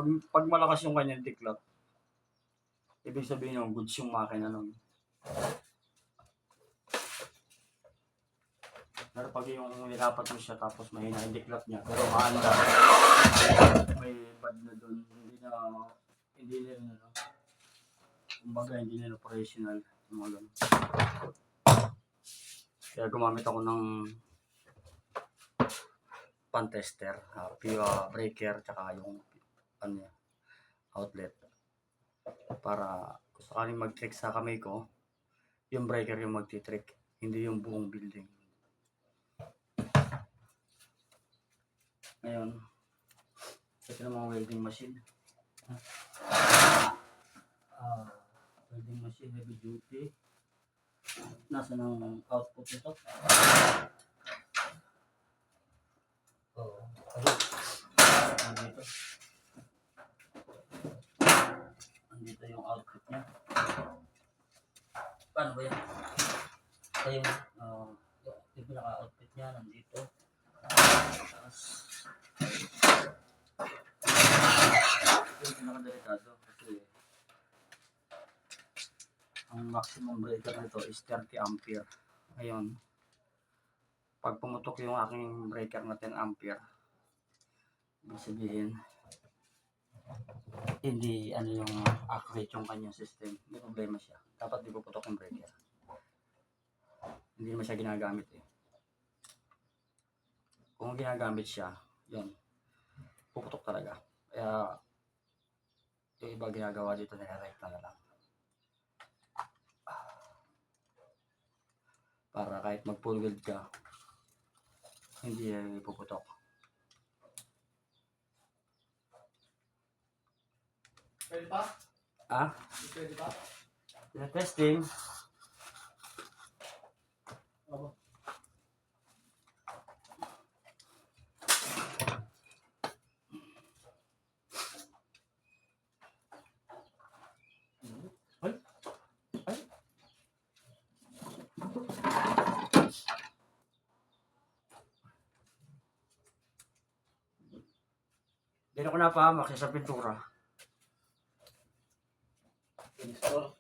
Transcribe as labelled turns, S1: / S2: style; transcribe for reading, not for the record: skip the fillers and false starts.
S1: Pag malakas yung kanyang tiklop, ibig sabihin yung goods yung makina nun. Pero pag yung nirapat mo siya tapos mahina yung tiklop niya, pero maanda, may bad na dun, hindi na ano, kumbaga hindi na operational, yung mga ganun. Kaya gumamit ako ng pan-tester, breaker, tsaka yung ano, outlet. Para kung sakaling mag-trick sa kamay ko, yung breaker yung magti-trick, hindi yung buong building. Ngayon, ito na mga welding machine. Welding machine, heavy duty. Nasa ng output nito? Andito. Andito yung output niya. Paano ba yan? Ito yung pinaka-output niya, nandito. Tapos, ito yung pinaka-delikado kasi ang maximum breaker nito is 30 ampere. Ngayon, pag pumutok yung aking breaker na 10 ampere, ibig sabihin, hindi yung accurate yung kanyang system. May problema siya. Dapat di puputok yung breaker. Hindi naman siya ginagamit eh. Kung ginagamit siya, yun, puputok talaga. Kaya, yung iba ginagawa dito, nire-recta na lang. Para kahit mag-full weld ka, hindi puputok.
S2: Pwede pa? Pwede pa?
S1: Testing.
S2: Opo.
S1: Hindi na ko napahamak sa pintura.
S2: Install.